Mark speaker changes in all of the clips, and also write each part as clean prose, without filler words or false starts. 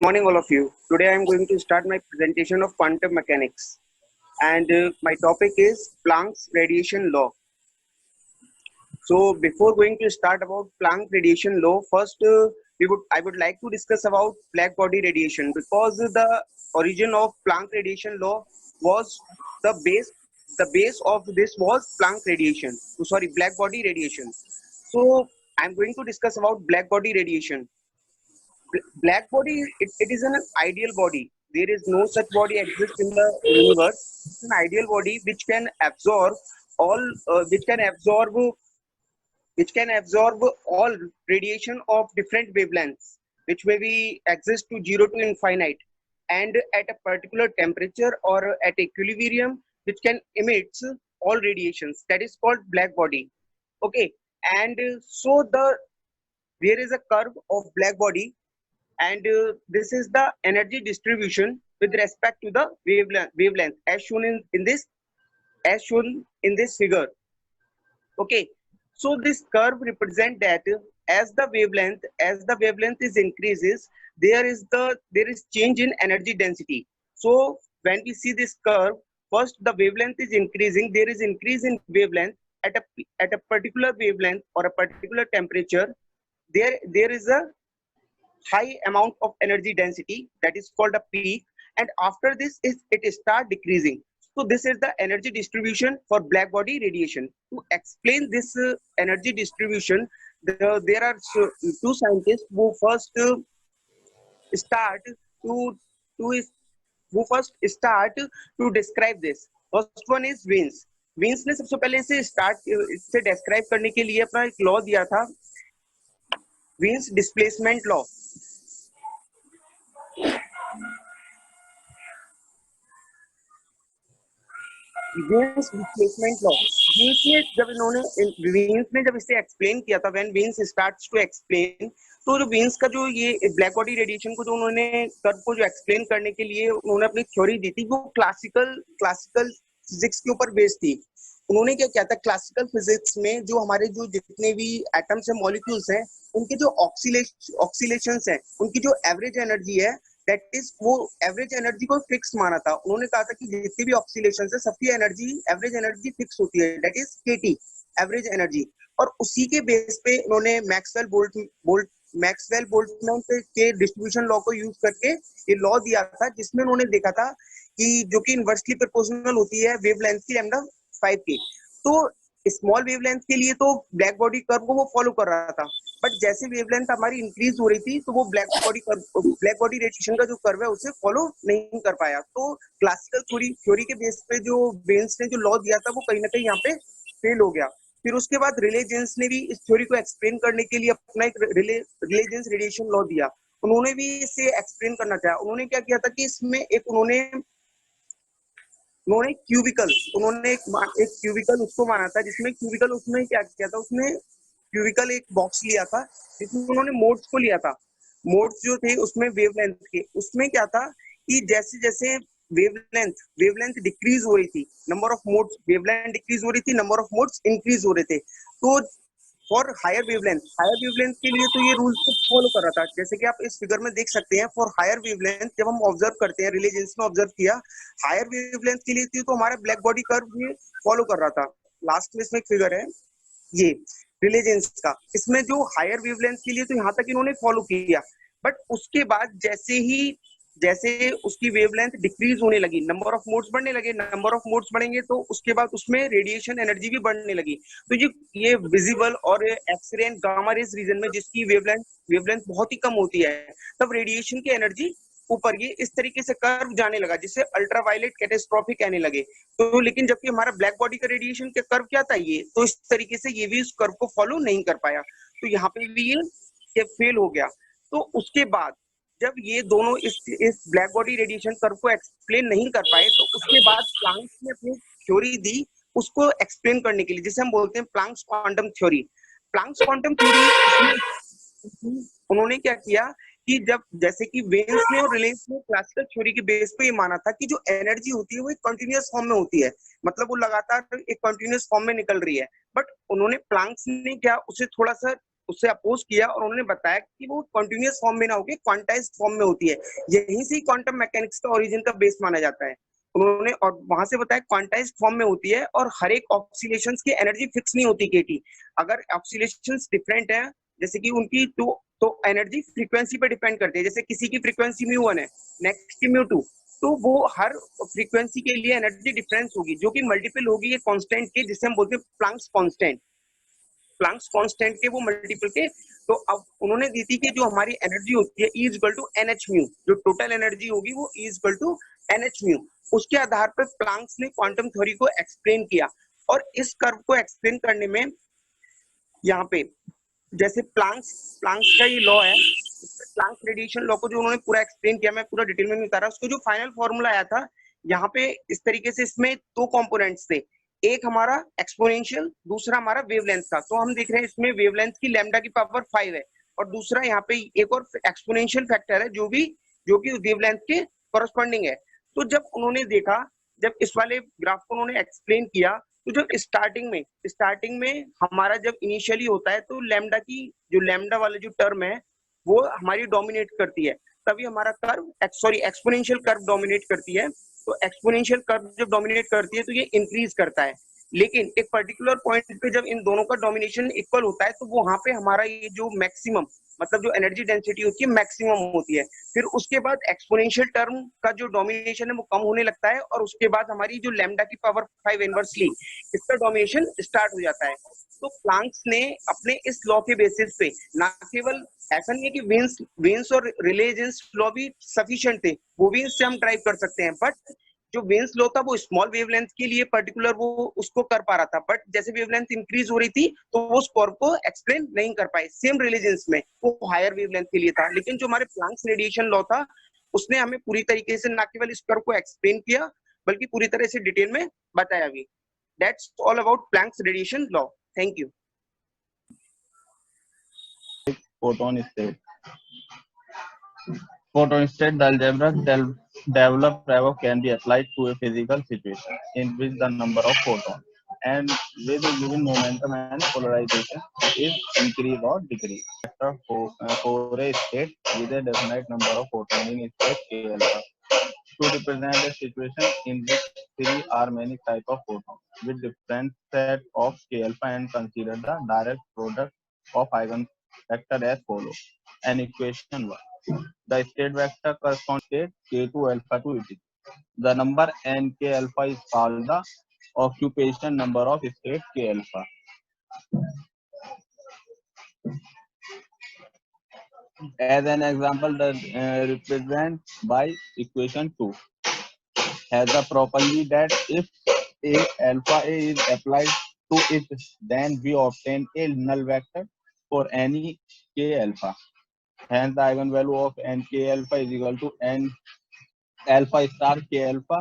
Speaker 1: Morning, all of you. Today I am going to start my presentation of quantum mechanics, and my topic is Planck's radiation law. So, before going to start about Planck radiation law, first I would like to discuss about black body radiation because the origin of Planck radiation law was the base. The base of this was Planck radiation. Sorry, black body radiation. So, I am going to discuss about black body radiation. Black body, it is an ideal body. There is no such body exists in the universe. It's an ideal body all which can absorb all radiation of different wavelengths, which may be exist to 0 to infinite, and at a particular temperature or at equilibrium, which can emit all radiations. That is called black body. Okay. And so there is a curve of black body, and this is the energy distribution with respect to the wavelength as shown in this figure. Okay, so this curve represent that as the wavelength is increases, there is change in energy density. So when we see this curve, first the wavelength is increasing, there is increase in wavelength at a particular wavelength or a particular temperature. There is a high amount of energy density, that is called a peak, and after this it start decreasing. So this is the energy distribution for black body radiation. To explain this energy distribution, there are two scientists who first start to to is- who first start to describe this. First one is Wiens. Wiens ने सबसे पहले इसे describe करने के लिए अपना एक law दिया था, Wien's displacement law. Wien's displacement law. Wiens ने जब इसे एक्सप्लेन किया था, when Wiens starts to explain, तो जो वीन्स का जो ये ब्लैक बॉडी रेडिएशन को जो उन्होंने कर्व को जो एक्सप्लेन करने के लिए उन्होंने अपनी थ्योरी दी थी, वो क्लासिकल फिजिक्स के ऊपर बेस्ड थी. उन्होंने क्या किया था, क्लासिकल फिजिक्स में जो हमारे जो जितने भी एटम्स है, मॉलिक्यूल्स हैं, उनके जो ऑक्सीलेशंस हैं, उनकी जो एवरेज एनर्जी है, दैट इज वो एवरेज एनर्जी को फिक्स माना था. उन्होंने कहा था कि जितनी भी ऑक्सीलेशन है, सबकी एनर्जी एवरेज एनर्जी फिक्स होती है, that is KT average energy. और उसी के बेस पे उन्होंने मैक्सवेल बोल्ट्जमैन के डिस्ट्रीब्यूशन लॉ को यूज करके ये लॉ दिया था, जिसमें उन्होंने देखा था कि जो कि इनवर्सली प्रोपोर्शनल होती है वेवलेंथ की लैम्डा 5 की. तो स्मॉल वेवलेंथ के लिए तो ब्लैक बॉडी कर्व को वो फॉलो कर रहा था, बट जैसे वेवलेंथ हमारी इंक्रीज हो रही थी, तो वो ब्लैक बॉडी रेडिएशन का जो कर्व है उसे फॉलो नहीं कर पाया. तो क्लासिकल थ्योरी के बेस पे जो वेन्स ने जो लॉ दिया था, वो कहीं ना कहीं यहाँ पे फेल हो गया. फिर उसके बाद रिले जेन्स ने भी इस थ्योरी को एक्सप्लेन करने के लिए अपना एक रिले जेन्स रेडिएशन लॉ दिया. उन्होंने भी इसे एक्सप्लेन करना चाहा. उन्होंने क्या किया था कि इसमें उन्होंने एक क्यूबिकल उसको माना था, जिसमें क्यूबिकल उसमें क्या किया था, उसने क्यूबिकल एक बॉक्स लिया था, जिसमें उन्होंने मोड्स को लिया था. मोड्स जो थे उसमें वेवलेंथ के, उसमें क्या था कि जैसे जैसे वेवलेंथ डिक्रीज हो रही थी, number of modes, wavelength decrease हो रही थी, नंबर ऑफ मोड्स इंक्रीज हो रहे थे. तो फॉर हायर वेवलेंथ के लिए तो ये रूल्स को फॉलो कर रहा था. जैसे कि आप इस फिगर में देख सकते हैं, फॉर हायर वेवलेंथ जब हम ऑब्जर्व करते हैं, रिलीजेंस में ऑब्जर्व किया, हायर वेवलेंथ के लिए थी, तो हमारा ब्लैक बॉडी कर्व ये फॉलो कर रहा था. लास्ट में इसमें एक फिगर है ये रिलीजेंस का, इसमें जो हायर वेवलेंथ के लिए तो यहाँ तक इन्होंने फॉलो किया, बट उसके बाद जैसे उसकी वेवलेंथ डिक्रीज होने लगी, नंबर ऑफ मोड्स बढ़ने लगे, नंबर ऑफ मोड्स बढ़ेंगे तो उसके बाद उसमें रेडिएशन एनर्जी भी बढ़ने लगी. तो ये विजिबल और X-ray and gamma rays region में जिसकी वेवलेंथ बहुत ही कम होती है, तब रेडिएशन की एनर्जी ऊपर ये इस तरीके से कर्व जाने लगा, जिसे अल्ट्रावायलेट कैटेस्ट्रॉफी कहने लगे. तो लेकिन जबकि हमारा ब्लैक बॉडी का रेडिएशन का कर्व क्या था, ये तो इस तरीके से ये भी उस कर्व को फॉलो नहीं कर पाया. तो यहाँ पे भी ये फेल हो गया. तो उसके बाद जब ये दोनों इस ब्लैक बॉडी रेडिएशन कर्व को एक्सप्लेन नहीं कर पाए, तो उसके बाद प्लांक ने अपनी थ्योरी दी उसको एक्सप्लेन करने के लिए, जिसे हम बोलते हैं Planck's quantum theory. Planck's quantum theory उन्होंने क्या किया कि जब जैसे कि वेन्स ने और रिलेंस ने क्लासिकल थ्योरी के बेस पे ये माना था कि जो एनर्जी होती है वो एक कंटिन्यूअस फॉर्म में होती है, मतलब वो लगातार एक कंटिन्यूअस फॉर्म में निकल रही है. बट उन्होंने प्लांक्स ने क्या उसे थोड़ा सा उससे अपोज किया और उन्होंने बताया कि वो कंटिन्यूअस फॉर्म में ना होकर क्वांटाइज्ड फॉर्म में होती है। यहीं से क्वांटम मैकेनिक्स का ओरिजिन का बेस माना जाता है। उन्होंने और वहां से बताया क्वांटाइज्ड फॉर्म में होती है और हर एक ऑक्सीलेशंस की एनर्जी फिक्स नहीं होती केटी। अगर ऑक्सीलेशंस डिफरेंट है, जैसे कि उनकी तो एनर्जी फ्रीक्वेंसी पे डिपेंड करती है। जैसे किसी की फ्रीक्वेंसी म्यू 1 है, नेक्स्ट की म्यू 2, तो वो हर फ्रीक्वेंसी के लिए एनर्जी डिफरेंस होगी जो कि मल्टीपल होगी ये कांस्टेंट के, जिसे हम बोलते हैं प्लैंक्स कांस्टेंट। प्लैंक्स कांस्टेंट के वो मल्टीपल के। तो अब उन्होंने दी थी कि जो हमारी एनर्जी होती है E equal to N H mu, जो टोटल एनर्जी होगी वो E equal to N H mu. उसके आधार पर प्लैंक्स ने क्वांटम थ्योरी को एक्सप्लेन किया। और इस कर्व को एक्सप्लेन करने में यहाँ पे जैसे प्लैंक्स प्लैंक्स का ये लॉ है, प्लैंक्स रेडिएशन लॉ को जो उन्होंने पूरा एक्सप्लेन किया, मैं पूरा डिटेल में नहीं बता रहा, उसको जो फाइनल फॉर्मूला आया था यहाँ पे इस तरीके से, इसमें दो कंपोनेंट्स थे, एक हमारा एक्सपोनेंशियल, दूसरा हमारा वेवलेंथ का। तो हम देख रहे हैं इसमें वेवलेंथ की लैम्डा की पावर 5 है, और दूसरा यहाँ पे एक और एक्सपोनेंशियल फैक्टर है जो कि वेवलेंथ के कॉरस्पॉन्डिंग है। तो जब उन्होंने देखा, जब इस वाले ग्राफ को उन्होंने एक्सप्लेन किया, तो जब स्टार्टिंग में हमारा जब इनिशियली होता है तो लैम्डा की जो लैम्डा वाला जो टर्म है वो हमारी डोमिनेट करती है, तभी हमारा कर्व एक्सपोनेंशियल कर्व डोमिनेट करती है। तो एक्सपोनेंशियल कर्व जब डोमिनेट करती है तो ये इंक्रीज करता है। लेकिन एक पर्टिकुलर पॉइंट पे जब इन दोनों का डोमिनेशन इक्वल होता है तो वहां पे हमारा ये जो मैक्सिमम, मतलब जो एनर्जी डेंसिटी होती है मैक्सिमम होती है। फिर उसके बाद एक्सपोनेंशियल टर्म का जो डोमिनेशन है वो कम होने लगता है, और उसके बाद हमारी जो लैम्डा की पावर 5 इनवर्सली, इसका डोमिनेशन स्टार्ट हो जाता है। तो प्लैंक्स ने अपने इस लॉ के बेसिस पे, ना केवल ऐसा नहीं है कि वेन्स और रिलेजेंस लॉ भी सफिशिएंट थे, वो भी इससे हम ड्राइव कर सकते हैं, बट जो वेन्स लॉ था वो स्मॉल वेवलेंथ के लिए पर्टिकुलर वो उसको कर पा रहा था, बट जैसे वेवलेंथ इंक्रीज हो रही थी तो वो उस कर्व को एक्सप्लेन नहीं कर पाए। सेम रिलीजन्स में वो हायर वेवलेंथ के लिए था, लेकिन जो हमारे प्लैंक्स रेडिएशन लॉ था उसने हमें पूरी तरीके से ना केवल इस कर्व को एक्सप्लेन किया बल्कि पूरी तरह से डिटेल में बताया भी। That's all about Planck's radiation law. Thank you.
Speaker 2: Photon state. Photon state, the algebra developed above can be applied to a physical situation in which the number of photons and with a given momentum and polarization is increase or decrease. Vector for a state with a definite number of photons in state K alpha. To represent a situation in which three or many types of photons with different set of K alpha and consider the direct product of eigenvector as follows. An equation 1. The state vector corresponds to state K2 alpha to it. The number nk alpha is called the occupation number of state K alpha. As an example, the represent by equation 2 has the property that if a alpha a is applied to it, then we obtain a null vector for any k alpha. Hence, the eigenvalue of nk alpha is equal to n alpha star k alpha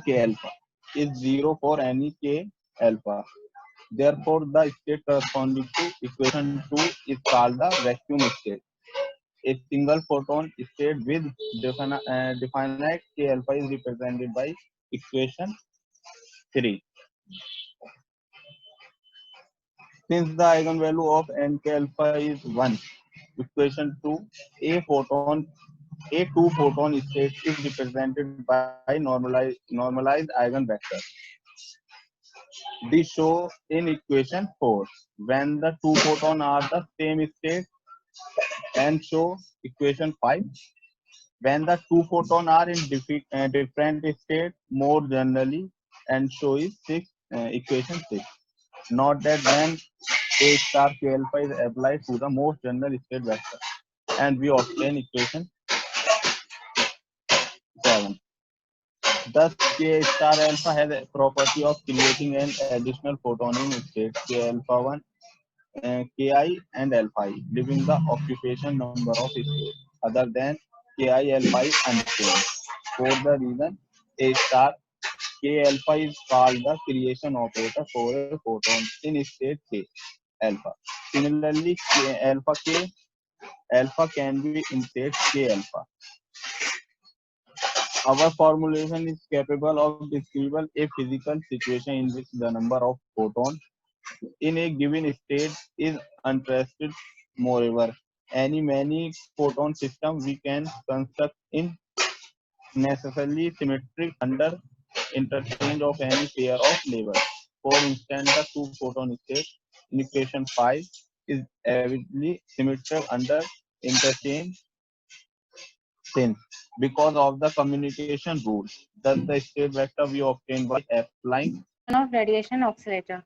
Speaker 2: k alpha is 0 for any k alpha. Therefore, the state corresponding to equation 2 is called the vacuum state. A single photon state with definite k alpha is represented by equation 3. Since the eigenvalue of nk alpha is 1, equation 2, a two photon state is represented by normalized eigenvector. This show in equation 4 when the two photons are the same state, and show equation 5 when the two photons are in different state more generally, and show is equation 6. Note that when a star k alpha is applied to the most general state vector, and we obtain equation 7. Thus, k star alpha has a property of creating an additional photon in state k alpha 1, ki and alpha I, leaving the occupation number of states other than ki alpha I unchanged. For the reason a star k alpha is called the creation operator for a photon in state k alpha. Similarly, alpha can be in state k alpha. Our formulation is capable of describing a physical situation in which the number of photons in a given state is untrusted. Moreover, any many photon system we can construct in necessarily symmetric under interchange of any pair of labels. For instance, the two photon state in equation 5 is evidently symmetric under interchange since because of the communication rule. Thus, the state vector we obtain by applying
Speaker 3: of radiation oscillator.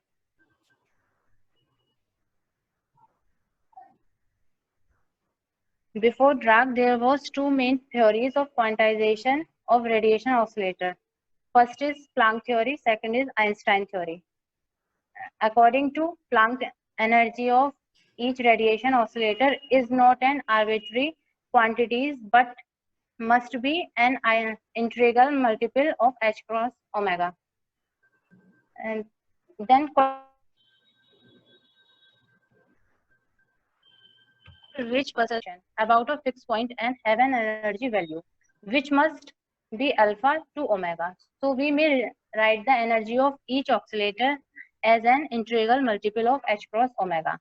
Speaker 3: Before Dirac, there was two main theories of quantization of radiation oscillator. First is Planck theory, second is Einstein theory. According to Planck, energy of each radiation oscillator is not an arbitrary quantity but must be an integral multiple of h cross omega. And then which perception about a fixed point and have an energy value which must be alpha to omega. So we may write the energy of each oscillator as an integral multiple of h cross omega.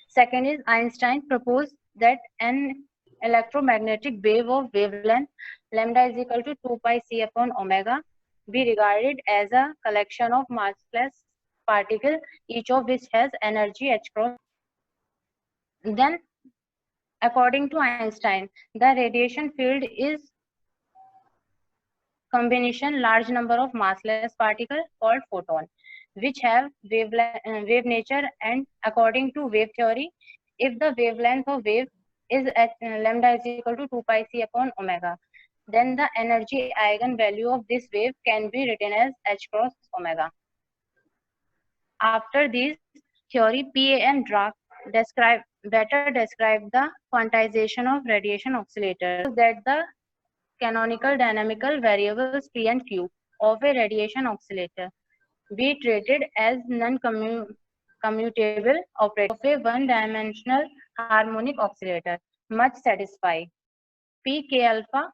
Speaker 3: Second is Einstein proposed that an electromagnetic wave of wavelength lambda is equal to 2 pi c upon omega be regarded as a collection of massless particles, each of which has energy h cross. Then, according to Einstein, the radiation field is combination large number of massless particles called photon, which have wave nature, and according to wave theory, if the wavelength of wave is at lambda is equal to 2 pi c upon omega, then the energy eigenvalue of this wave can be written as h cross omega. After this theory, PA and Dirac better describe the quantization of radiation oscillators that the canonical dynamical variables P and Q of a radiation oscillator be treated as non-commutable operator of a one-dimensional harmonic oscillator must satisfy Q K alpha,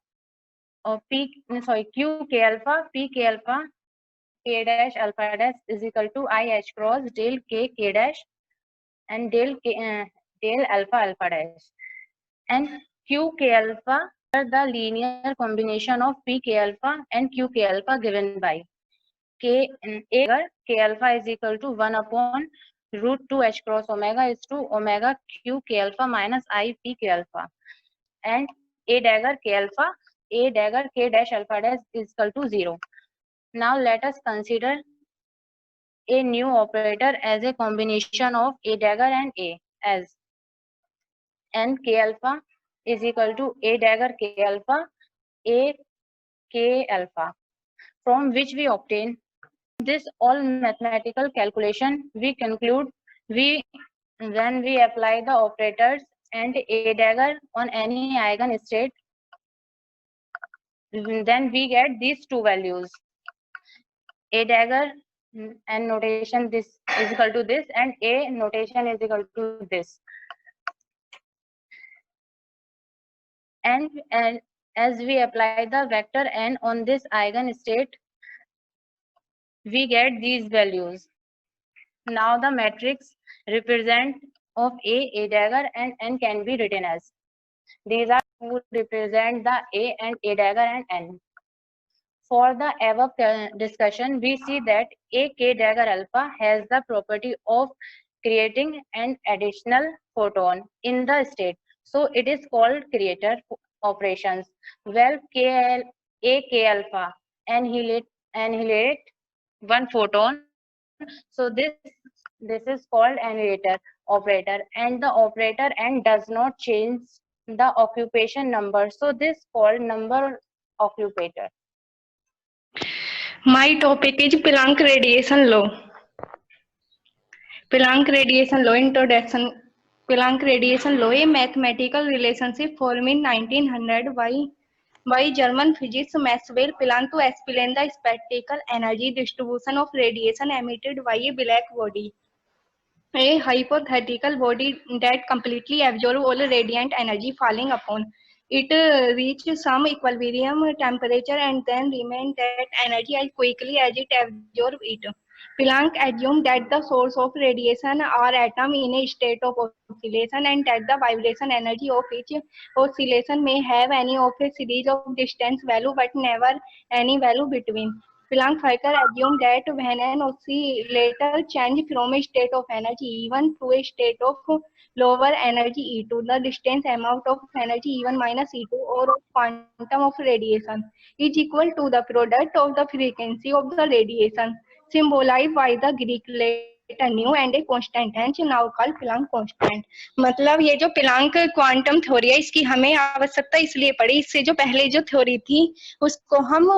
Speaker 3: K dash alpha dash is equal to I h cross del K dash and del alpha alpha dash, and Q K alpha the linear combination of P K alpha and Q K alpha given by K alpha is equal to 1 upon root 2 h cross omega is to omega Q K alpha minus I P K alpha, and A dagger K dash alpha dash is equal to 0. Now let us consider a new operator as a combination of A dagger and A as n K alpha is equal to A dagger K alpha A K alpha, from which we obtain this all mathematical calculation. We conclude when we apply the operators and A dagger on any eigenstate, then we get these two values. A dagger and notation this is equal to this, and A notation is equal to this. And as we apply the vector n on this eigenstate, we get these values. Now the matrix represent of A dagger and n can be written as. These are who represent the A and A dagger and n. For the above discussion, we see that A K dagger alpha has the property of creating an additional photon in the state. So it is called creator operations. Well, A K alpha annihilate one photon. So this is called annihilator operator, and the operator n does not change the occupation number. So this called number occupator.
Speaker 4: My topic is Planck radiation law. Planck radiation law introduction. Planck radiation law, a mathematical relationship formed in 1900 by German physicist Maxwell Planck to explain the spectral energy distribution of radiation emitted by a black body, a hypothetical body that completely absorbs all radiant energy falling upon it reaches some equilibrium temperature and then remains that energy as quickly as it absorbs it. Planck assumed that the source of radiation are atom in a state of oscillation and that the vibration energy of each oscillation may have any of a series of distance value but never any value between. Planck further assumed that when an oscillator changes from a state of energy E1 to a state of lower energy E2, the distance amount of energy E1 minus E2 or of quantum of radiation is equal to the product of the frequency of the radiation, symbolized by the Greek letter nu and a constant hence now called Planck constant. मतलब ये जो Planck quantum theory है इसकी हमें आवश्यकता इसलिए पड़ी, इससे जो पहले जो थ्योरी थी उसको हम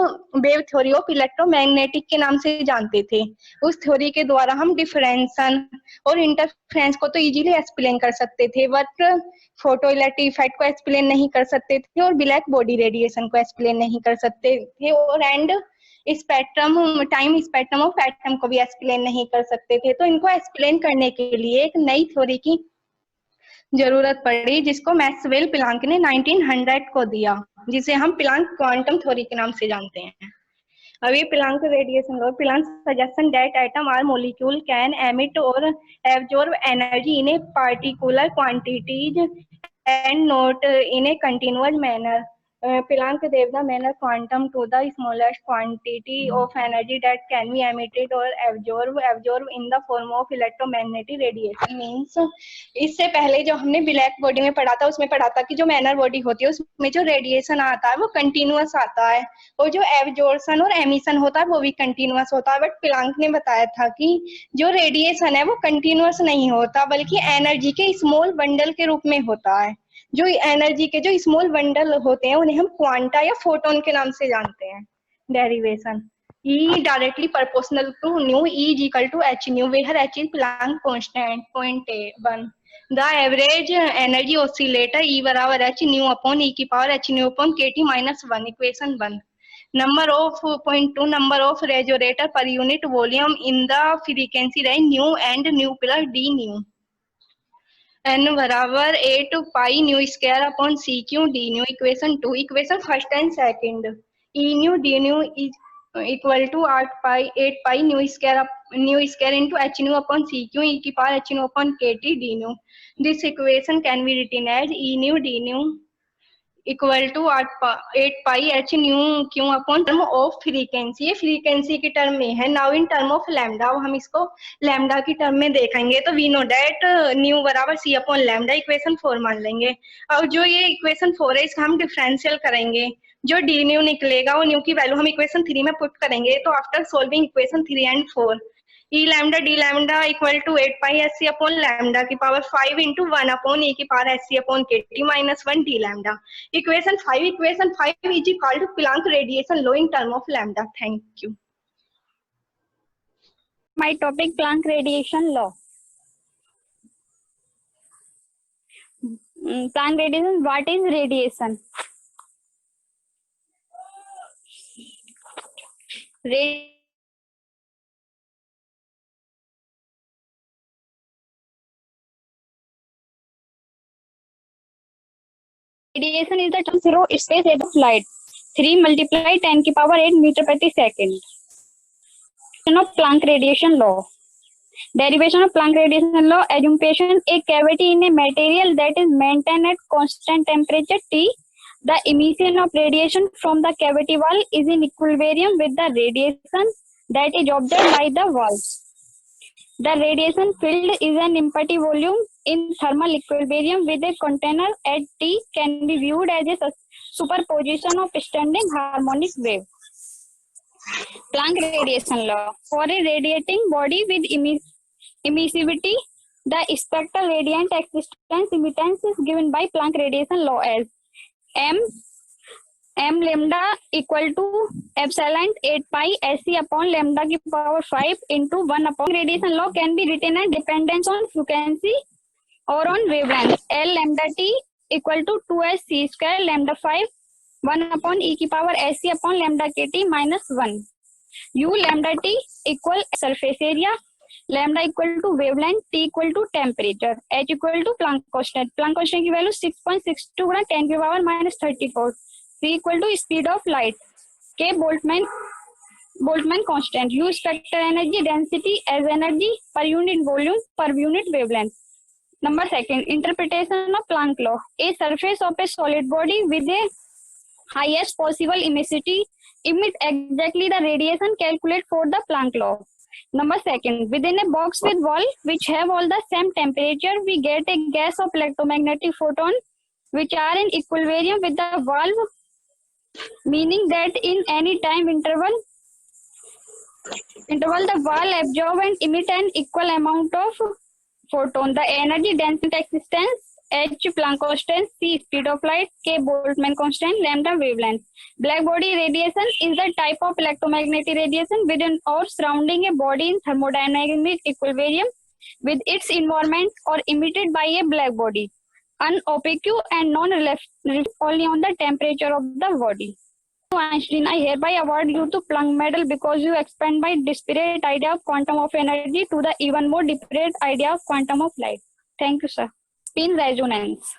Speaker 4: वेव थ्योरी ऑफ इलेक्ट्रोमैग्नेटिक के नाम से जानते थे। उस थ्योरी के द्वारा हम डिफरेंशन और इंटरफेरेंस को तो इजीली एक्सप्लेन कर सकते थे, बट फोटो इलेक्ट्रिक इफेक्ट को एक्सप्लेन नहीं कर सकते थे और ब्लैक बॉडी रेडिएशन को एक्सप्लेन नहीं कर सकते थे, और and spectrum time spectrum of atom को भी एक्सप्लेन नहीं कर सकते थे। तो इनको एक्सप्लेन करने के लिए एक नई थ्योरी की जरूरत पड़ी जिसको मैक्सवेल प्लांक ने 1900 को दिया, जिसे हम प्लांक क्वांटम थ्योरी के नाम से जानते हैं। अभी Planck radiation law, Planck suggestion that atom और मॉलिक्यूल कैन एमिट और absorb energy in a particular quantities and not in A continuous manner. Planck gave the manner quantum to the smallest quantity of energy that can be emitted or absorbed in the form of electromagnetic radiation. Means इससे पहले जो हमने black body में पढ़ा था उसमें पढ़ा था कि जो मैनर बॉडी होती है उसमें जो रेडिएशन आता है वो कंटिन्यूअस आता है और जो एब्जॉर्प्शन और एमिशन होता है वो भी कंटिन्यूअस होता है। बट प्लांक ने बताया था कि जो रेडिएशन है वो कंटिन्यूअस नहीं होता बल्कि एनर्जी के स्मॉल बंडल के रूप में होता है। जो एनर्जी के जो स्मॉल बंडल होते हैं उन्हें हम क्वांटा या फोटोन के नाम से जानते हैं। Derivation E directly proportional to nu, E is equal to h nu, where h is Planck constant. Point 1 the average energy oscillator E बराबर h न्यू अपॉन e की power h nu upon kt minus 1. Equation 1. Number of point 2 number of resonator per unit volume in the frequency range nu and nu plus d nu. n बराबर 8 pi nu square upon C cube D nu. Equation 2. Equation first and second. E nu D nu equal to 8 pi nu square into h nu upon C cube e की power h nu upon kt d nu. This equation can be written as E nu D nu equal to 8 pi h nu cube upon term of frequency. ये frequency की term में है. Now in term of lambda, हम इसको lambda की term में देखेंगे तो वी नो दैट न्यू बराबर c अपॉन लैम्डा. इक्वेशन 4 मान लेंगे. अब जो ये इक्वेशन 4 है इसका हम डिफरेंशियल करेंगे. जो डी न्यू निकलेगा वो न्यू की वैल्यू हम इक्वेशन 3 में पुट करेंगे. तो after solving equation 3 and 4 E lambda D lambda equal to 8 pi S C upon lambda की पावर 5 इंटू 1 अपॉन e की power S C upon K T minus 1 D lambda. Equation 5 is called Planck radiation law in term of lambda. Thank you.
Speaker 5: My topic Planck radiation law. Planck radiation. What is radiation? Radiation is the term zero space rate of light. 3 multiply 10 की power 8 meter प्रति second. Of Planck radiation law. Derivation of Planck radiation law. Assumption: a cavity in a material that is maintained at constant temperature T. The emission of radiation from the cavity wall is in equilibrium with the radiation that is observed by the wall. The radiation field is an empty volume in thermal equilibrium with a container at T. Can be viewed as a superposition of standing harmonic wave. Planck radiation law. For a radiating body with emissivity, the spectral radiant existence emittance is given by Planck radiation law as m lambda equal to epsilon 8 pi sc upon lambda की power 5 into 1 upon. Radiation law can be written as dependence on frequency or on wavelength. L lambda t equal to 2s c square lambda 5 1 upon e की power sc upon lambda kt minus 1. U lambda t equal surface area, lambda equal to wavelength, t equal to temperature, h equal to Planck constant. Planck constant की value 6.62 गुणा 10 की power minus 34. C equal to speed of light. K Boltzmann Boltzmann constant. Use spectral energy density as energy per unit volume per unit wavelength. Number second, interpretation of Planck law. A surface of a solid body with a highest possible emissivity emit exactly the radiation calculated for the Planck law. Number second, within a box with wall which have all the same temperature, we get a gas of electromagnetic photon which are in equilibrium with the valve, meaning that in any time interval the wall absorb and emit an equal amount of photon. The energy density existence, H Planck constant, C speed of light, K Boltzmann constant, lambda wavelength. Black body radiation is the type of electromagnetic radiation within or surrounding a body in thermodynamic equilibrium with its environment or emitted by a black body. Unopaque and non-reflective only on the temperature of the body. Einstein, I hereby award you the Planck medal because you expand my disparate idea of quantum of energy to the even more disparate idea of quantum of light. Thank you, sir. Spin resonance.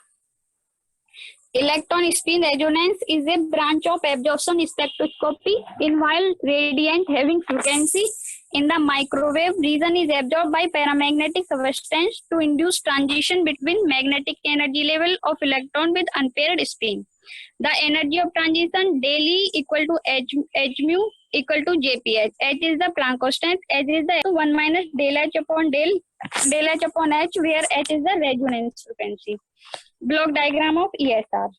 Speaker 5: Electron spin resonance is a branch of absorption spectroscopy in while radiant having frequency in the microwave region is absorbed by paramagnetic substance to induce transition between magnetic energy level of electron with unpaired spin. The energy of transition daily equal to h mu equal to jph. H is the Planck constant. H is the 1 minus del h upon h, where h is the resonance frequency. Block diagram of ESR.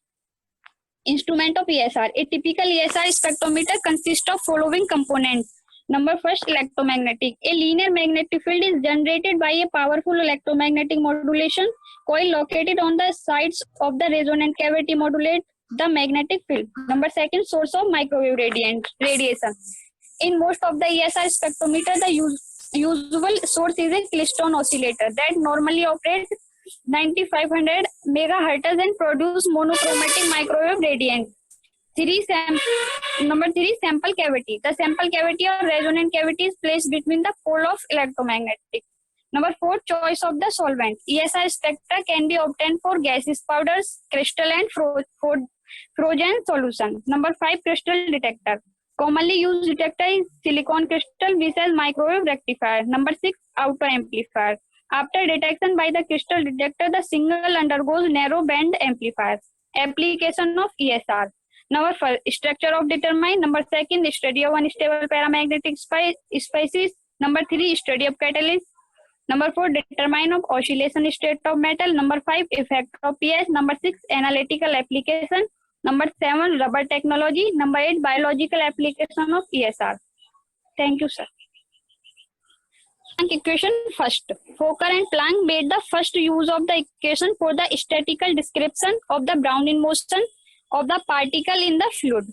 Speaker 5: Instrument of ESR. A typical ESR spectrometer consists of following components. Number first, electromagnetic. A linear magnetic field is generated by a powerful electromagnetic modulation coil located on the sides of the resonant cavity modulate the magnetic field. Number second, source of microwave radiation. In most of the ESR spectrometer, the usual source is a Klystron oscillator that normally operates 9500 megahertz and produce monochromatic microwave radiance. Number three, sample cavity. The sample cavity or resonant cavity is placed between the pole of electromagnetic. Number four, choice of the solvent. ESR spectra can be obtained for gases, powders, crystal and frozen solution. Number five, crystal detector. Commonly used detector is silicon crystal which has microwave rectifier. Number six, auto amplifier. After detection by the crystal detector, the signal undergoes narrow band amplifier. Application of ESR. Number first, structure of determine. Number second, study of unstable paramagnetic species. Number three, study of catalyst. Number four, determine of oscillation state of metal. Number five, effect of pH. Number six, analytical application. Number seven, rubber technology. Number eight, biological application of ESR. Thank you, sir. Planck equation first. Fokker and Planck made the first use of the equation for the statistical description of the Brownian motion of the particle in the fluid.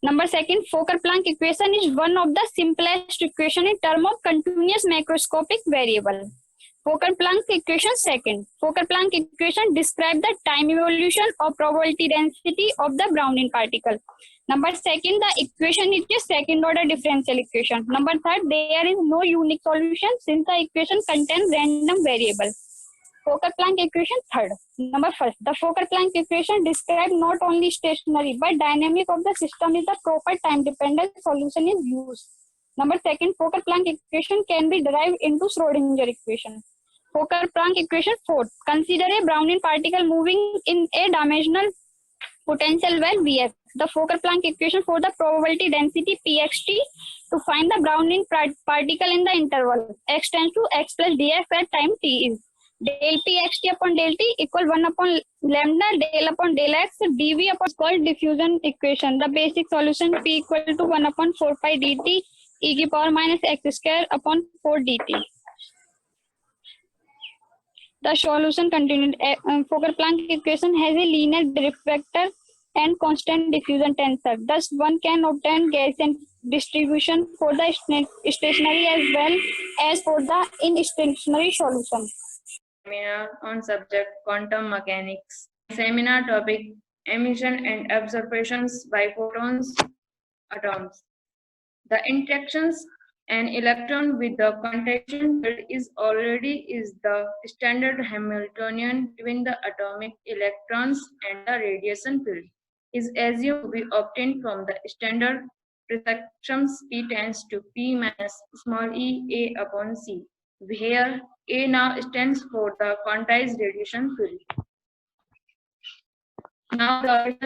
Speaker 5: Number second, Fokker-Planck equation is one of the simplest equation in terms of continuous macroscopic variable. Fokker-Planck equation second. Fokker-Planck equation describes the time evolution of probability density of the Brownian particle. Number second, the equation is a second order differential equation. Number third, there is no unique solution since the equation contains random variables. Fokker-Planck equation third. Number first, the Fokker-Planck equation describes not only stationary but dynamic of the system is the proper time dependent solution is used. Number second, Fokker-Planck equation can be derived into Schrodinger equation. Fokker-Planck equation fourth. Consider a Brownian particle moving in a dimensional potential well Vx. The Fokker-Planck equation for the probability density Pxt to find the Brownian particle in the interval x tends to x plus dx at time t is del p xt upon del t equal 1 upon lambda del upon del x dv upon called diffusion equation. The basic solution p equal to 1 upon 4 pi dt e की power minus x square upon 4 dt. The solution continued. Fokker-Planck equation has a linear drift vector and constant diffusion tensor. Thus, one can obtain Gaussian distribution for the stationary as well as for the in-stationary solution.
Speaker 6: Seminar on subject quantum mechanics. Seminar topic: emission and absorptions by photons, atoms. The interactions an electron with the contaction field is the standard Hamiltonian between the atomic electrons and the radiation field is assumed to be obtained from the standard prescriptions P tends to P minus small e A upon C, where A now stands for the quantized radiation field. Now the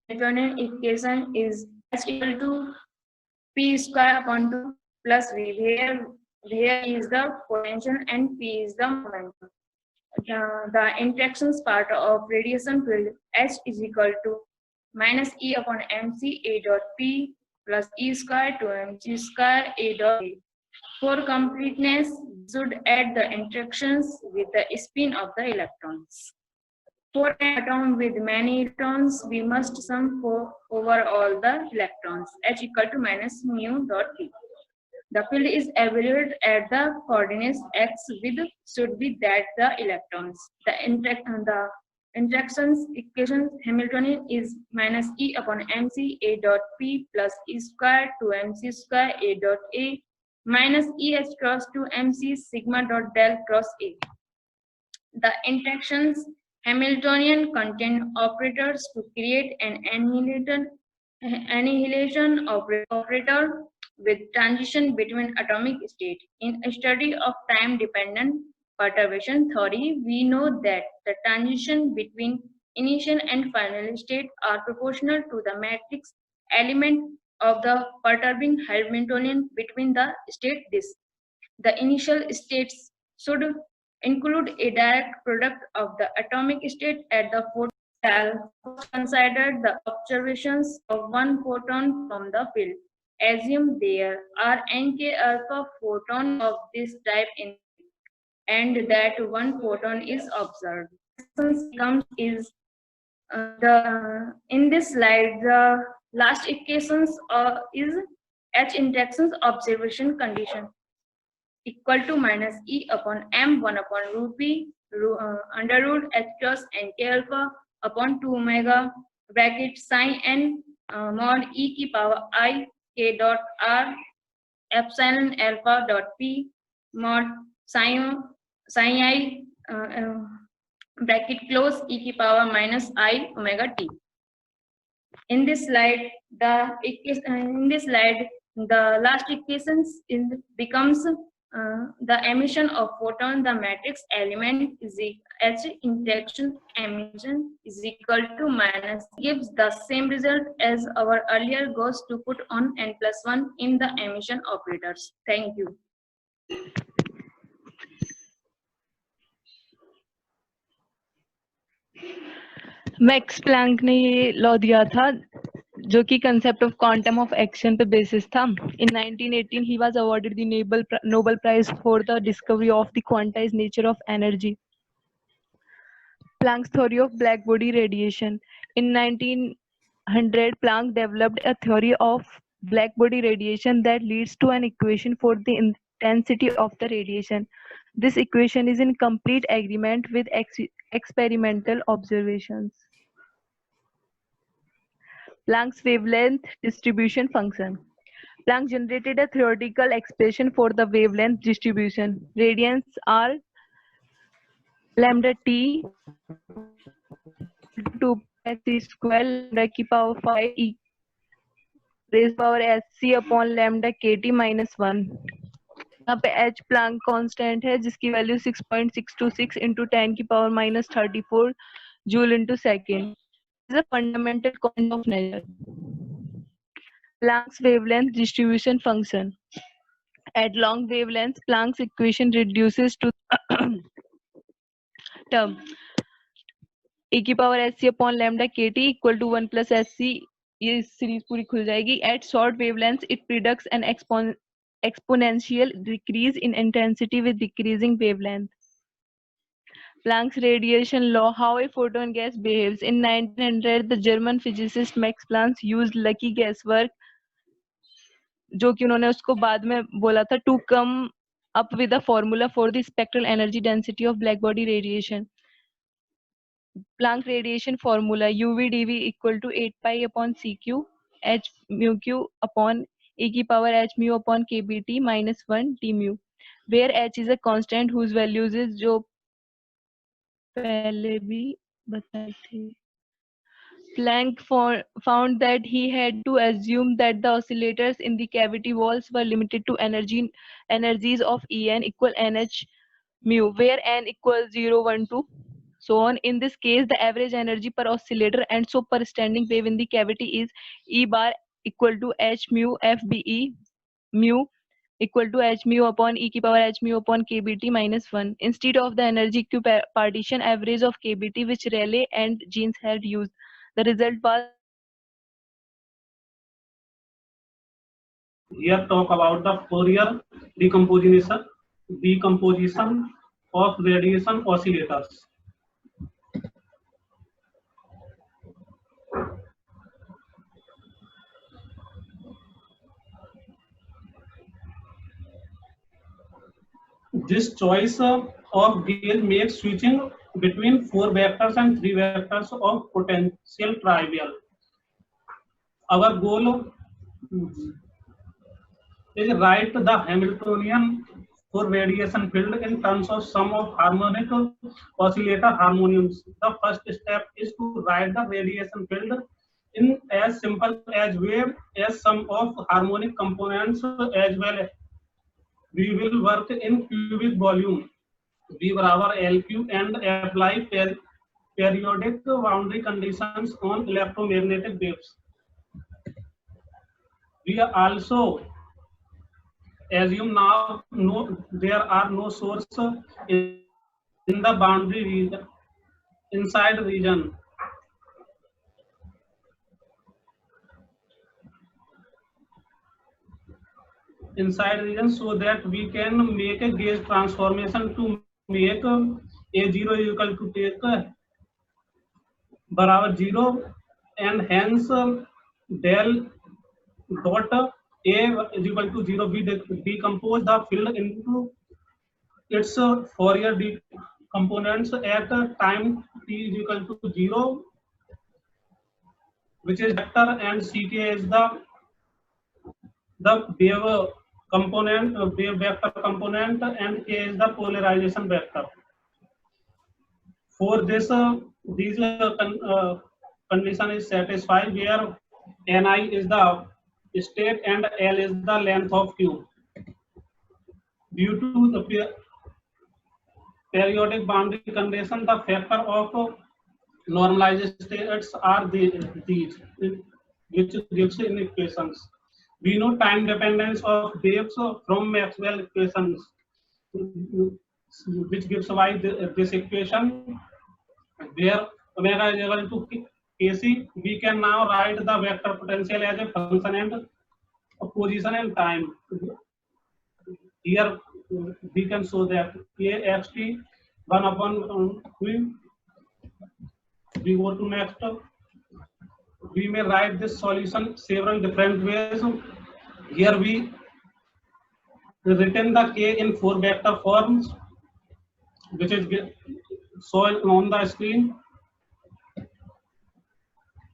Speaker 6: Hamiltonian equation is H equal to P square upon 2 plus V, where E is the potential and P is the momentum. The interactions part of radiation field H is equal to minus E upon mc A dot P plus E square to mc square A dot A. For completeness, should add the interactions with the spin of the electrons. For an atom with many electrons, we must sum over all the electrons, H equal to minus mu dot P. The field is evaluated at the coordinates x with should be that the electrons. The interactions equation Hamiltonian is minus E upon mc A dot P plus E square to mc square A dot A minus E H cross to mc sigma dot del cross A. The interactions Hamiltonian contain operators to create an annihilation operator with transition between atomic state. In a study of time-dependent perturbation theory, we know that the transition between initial and final state are proportional to the matrix element of the perturbing Hamiltonian between the state disk. The initial states should include a direct product of the atomic state at the photon cell. Consider the observations of one photon from the field. Assume there are nk alpha photons of this type and that one photon is observed. In this slide, the last equations is H interactions observation condition equal to minus E upon M1 upon root B under root H cross nk alpha upon 2 omega bracket psi n mod e की power I k dot r epsilon alpha dot p mod psi I bracket close e की power minus I omega t. In this slide, the last equations becomes the emission of photon, the matrix element is H interaction emission is equal to minus, gives the same result as our earlier goes to put on n+1 in the emission operators. Thank you.
Speaker 7: Max Planck ने ये law दिया था जो कि concept of quantum of action पे basis था. In 1918 he was awarded the Nobel Prize for the discovery of the quantized nature of energy. Planck's theory of black body radiation. In 1900, Planck developed a theory of black body radiation that leads to an equation for the intensity of the radiation. This equation is in complete agreement with experimental observations. Planck's wavelength distribution function. Planck generated a theoretical expression for the wavelength distribution. Radians are lambda t 2 c square lambda की power 5 e raised power sc upon lambda kt minus 1. यहाँ पे h Planck constant है जिसकी value 6.626 into 10 की power minus 34 joule into second. Is a fundamental quantity of nature. Planck's wavelength distribution function. At long wavelengths, Planck's equation reduces to term e की power sc upon lambda kt equal to 1 plus sc. ये series पूरी खुल जाएगी. At short wavelengths, it predicts an exponential decrease in intensity with decreasing wavelength. Planck's radiation law, how a photon gas behaves. In 1900, the German physicist Max Planck used lucky guesswork, जो कि उन्होंने उसको बाद में बोला था, to come up with a formula for the spectral energy density of black body radiation. Planck radiation formula, UV/dV equal to 8 pi upon CQ, H mu Q upon e की power h mu upon kBt minus 1 t mu, where h is a constant whose values is जो पहले भी बताए थे. Planck found that he had to assume that the oscillators in the cavity walls were limited to energies of En equal nh mu, where n equals 0, 1, 2, so on. In this case, the average energy per oscillator and so per standing wave in the cavity is E bar equal to h mu FBE mu equal to h mu upon e की power h mu upon kBt minus 1. Instead of the energy partition average of kBt which Rayleigh and Jeans had used, the result was
Speaker 8: here talk about the Fourier decomposition of radiation oscillators. This choice of gauge makes switching between 4 vectors and 3 vectors of potential trivial. Our goal is write the Hamiltonian for radiation field in terms of sum of harmonic oscillator harmoniums. The first step is to write the radiation field in as simple as wave as sum of harmonic components as well. We will work in cubic volume V barabar LQ and apply periodic boundary conditions on electromagnetic waves. We also assume now there are no source in the boundary region, inside region. So that we can make a gauge transformation to make A0 equal to take barabar 0 and hence del dot A is equal to 0. We decompose the field into its Fourier components at time t is equal to 0, which is vector, and ck is the wave component, wave vector component, and k is the polarization vector. For this, these condition is satisfied where Ni is the state and L is the length of Q. Due to the periodic boundary condition, the factor of normalized states are these, which gives in equations. We know time dependence of waves from Maxwell equations, which gives why this equation where omega is equal to kc. We can now write the vector potential as a function and position and time. Here we can show that k xt 1 upon q. We go to next. We may write this solution several different ways. Here we written the k in 4 vector forms, which is shown on the screen.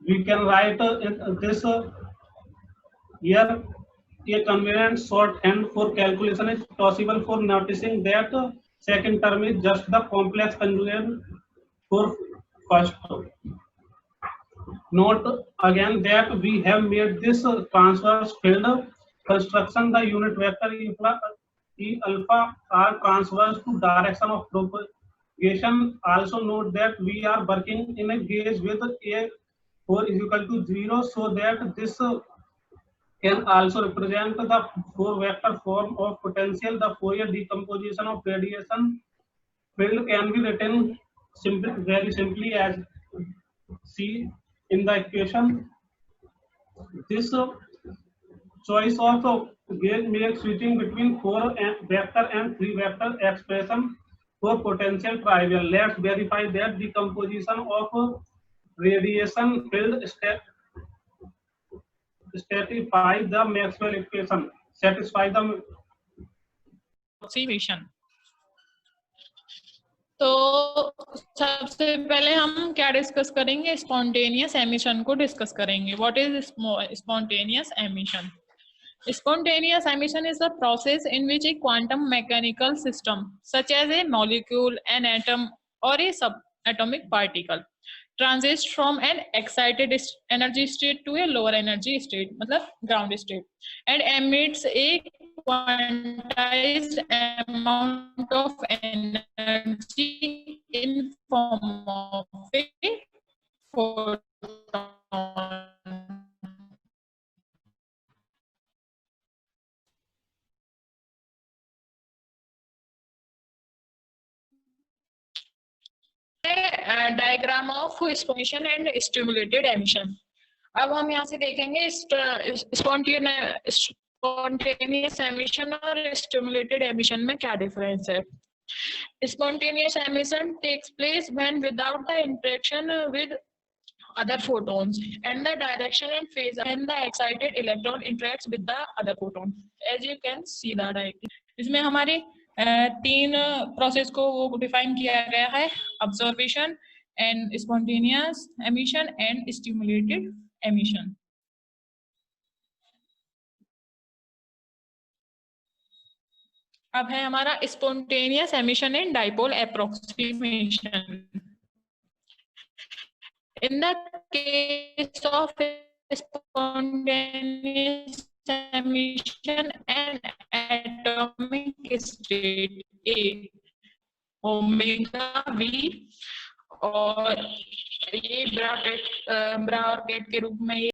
Speaker 8: We can write this here. A convenient shorthand for calculation is possible for noticing that second term is just the complex conjugate for first. Note again that we have made this transverse field construction. The unit vector E alpha are transverse to direction of propagation. Also note that we are working in a gauge with A4 is equal to 0, so that this can also represent the 4 vector form of potential. The Fourier decomposition of radiation field can be written very simply as C in the equation. This choice of gauge makes switching between 4 vector and 3 vector expression for potential trivial. Let's verify that decomposition of radiation field satisfy the Maxwell equation. Satisfy the
Speaker 9: approximation. तो सबसे पहले हम क्या discuss करेंगे, spontaneous emission को discuss करेंगे. What is spontaneous emission? Spontaneous emission is a process in which a quantum mechanical system such as a molecule, an atom or a subatomic particle transits from an excited energy state to a lower energy state, मतलब ground state, and emits a quantized amount of energy in form of a photon. Diagram of spontaneous and stimulated emission. अब हम यहाँ से देखेंगे spontaneous emission और stimulated emission में क्या difference है। Spontaneous emission takes place when without the interaction with other photons and the direction and phase when the excited electron interacts with the other photon, as you can see the diagram। इसमें हमारे तीन process को वो define किया गया है, observation and spontaneous emission and stimulated emission. अब है हमारा spontaneous emission and dipole approximation. In the case of spontaneous emission and atomic state A, omega V, और ये ब्राकेट के रूप में